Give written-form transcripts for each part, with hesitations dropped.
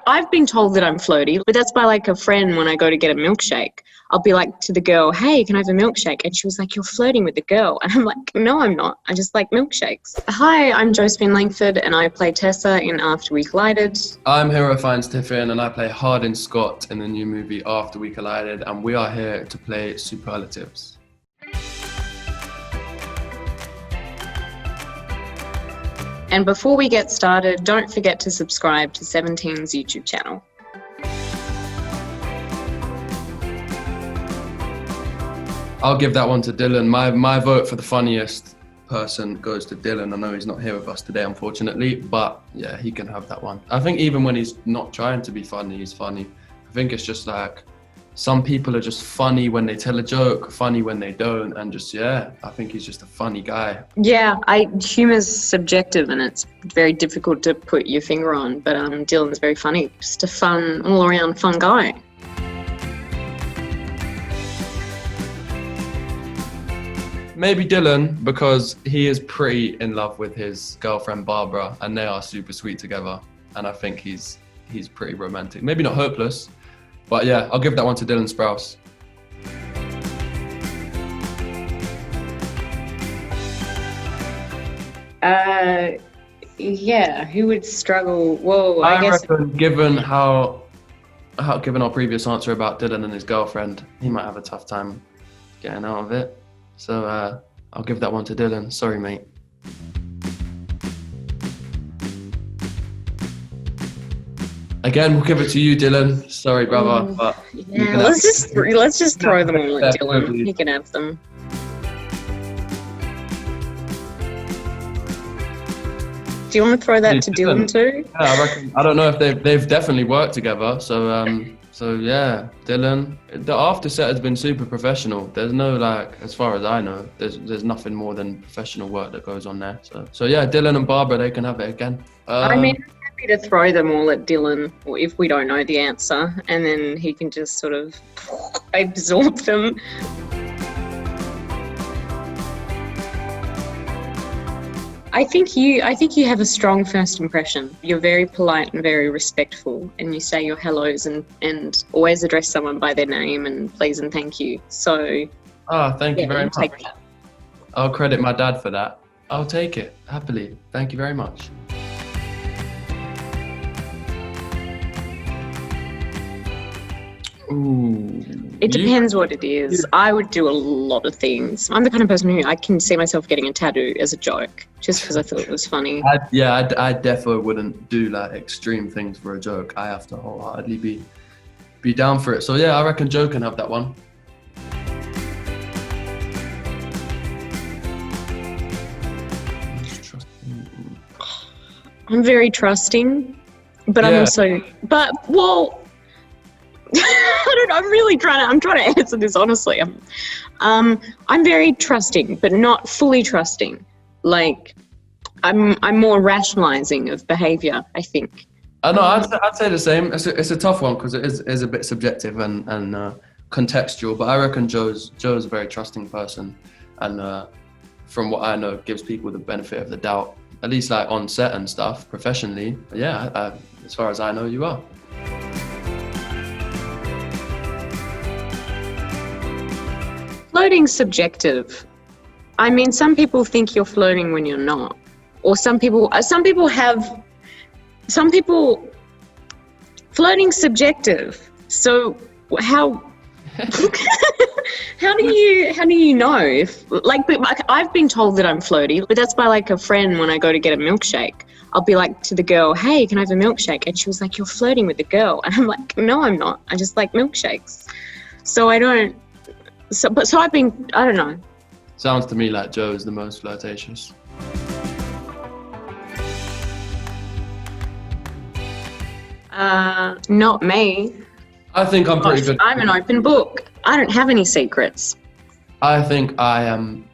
I've been told that I'm flirty, but that's by like a friend when I go to get a milkshake. I'll be like to the girl, hey, can I have a milkshake? And she was like, you're flirting with the girl. And I'm like, no, I'm not. I just like milkshakes. Hi, I'm Josephine Langford and I play Tessa in After We Collided. I'm hero Fiennes Tiffin and I play Hardin Scott in the new movie After We Collided, and we are here to play Superlatives. And before we get started, don't forget to subscribe to 17's YouTube channel. I'll give that one to Dylan. My vote for the funniest person goes to Dylan. I know he's not here with us today, unfortunately, but yeah, he can have that one. I think even when he's not trying to be funny, he's funny. I think it's just like, some people are just funny when they tell a joke, funny when they don't, and just, yeah, I think he's just a funny guy. Yeah, humor's subjective and it's very difficult to put your finger on, but Dylan's very funny. Just a fun, all-around fun guy. Maybe Dylan, because he is pretty in love with his girlfriend Barbara, and they are super sweet together, and I think he's pretty romantic. Maybe not hopeless, but yeah, I'll give that one to Dylan Sprouse. Yeah, who would struggle? Whoa, I guess. Reckon, given our previous answer about Dylan and his girlfriend, he might have a tough time getting out of it. So I'll give that one to Dylan. Sorry, mate. Again, we'll give it to you, Dylan. Sorry, brother. But yeah, let's just throw them all at Dylan. He can have them. Do you want to throw that to Dylan too? Yeah, I reckon. I don't know if they've definitely worked together. So yeah, Dylan. The after set has been super professional. There's no as far as I know, there's nothing more than professional work that goes on there. So yeah, Dylan and Barbara, they can have it again. I mean, I'm happy to throw them all at Dylan, or if we don't know the answer, and then he can just sort of absorb them. I think you have a strong first impression. You're very polite and very respectful, and you say your hellos and always address someone by their name and please and thank you. So, thank you very much. Take that. I'll credit my dad for that. I'll take it happily. Thank you very much. Ooh. It depends what it is. I would do a lot of things. I'm the kind of person who I can see myself getting a tattoo as a joke, just because I thought it was funny. I definitely wouldn't do extreme things for a joke. I have to wholeheartedly be down for it. So yeah, I reckon Joe can have that one. I'm very trusting, but yeah. I'm trying to answer this honestly. I'm very trusting, but not fully trusting. I'm more rationalizing of behavior, I think. No, I'd say the same. It's a tough one because it is a bit subjective and contextual. But I reckon Joe's a very trusting person, and from what I know, gives people the benefit of the doubt, at least on set and stuff, professionally. But yeah, as far as I know, you are. Flirting's subjective. I mean, some people think you're flirting when you're not, or some people. Flirting's subjective. So how do you know if I've been told that I'm flirty, but that's by a friend when I go to get a milkshake. I'll be like to the girl, hey, can I have a milkshake? And she was like, you're flirting with the girl. And I'm like, no, I'm not. I just like milkshakes. So I don't. I don't know. Sounds to me like Joe is the most flirtatious. Not me. I think I'm pretty good. I'm an open book. I don't have any secrets. I think I am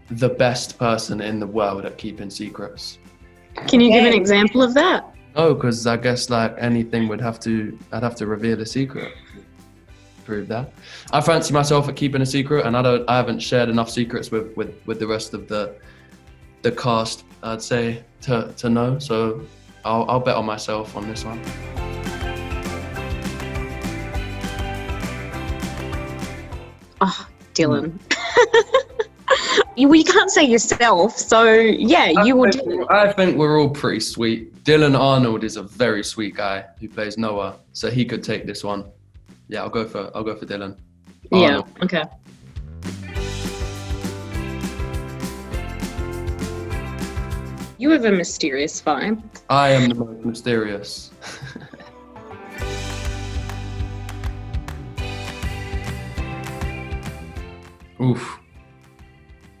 the best person in the world at keeping secrets. Can you give an example of that? No, because I guess anything I'd have to reveal a secret. Prove that. I fancy myself at keeping a secret, and I haven't shared enough secrets with the rest of the cast, I'd say, to know. So I'll bet on myself on this one. Oh, Dylan. You can't say yourself, so yeah, you or Dylan. I think we're all pretty sweet. Dylan Arnold is a very sweet guy who plays Noah, so he could take this one. Yeah, I'll go for Dylan. Yeah, Arnold. okay. You have a mysterious vibe. I am the most mysterious. Oof.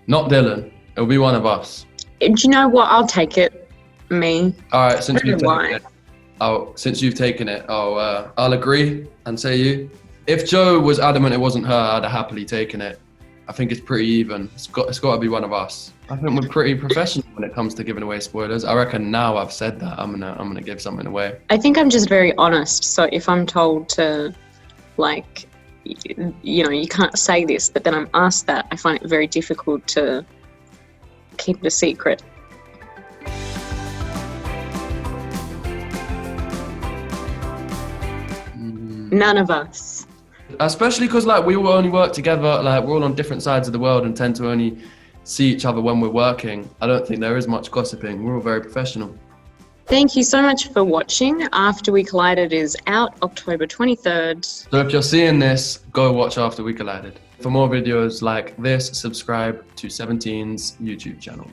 Not Dylan. It'll be one of us. Do you know what? I'll take it. Me. All right, since I don't know you've taken it, I'll agree and say you. If Joe was adamant it wasn't her, I'd have happily taken it. I think it's pretty even. It's got to be one of us. I think we're pretty professional when it comes to giving away spoilers. I reckon now I've said that, I'm gonna give something away. I think I'm just very honest. So if I'm told to, like, you know, you can't say this, but then I'm asked that, I find it very difficult to keep it a secret. None of us. Especially because like we all only work together, like we're all on different sides of the world and tend to only see each other when we're working. I don't think there is much gossiping. We're all very professional. Thank you so much for watching. After We Collided is out October 23rd. So if you're seeing this, go watch After We Collided. For more videos like this, subscribe to 17's YouTube channel.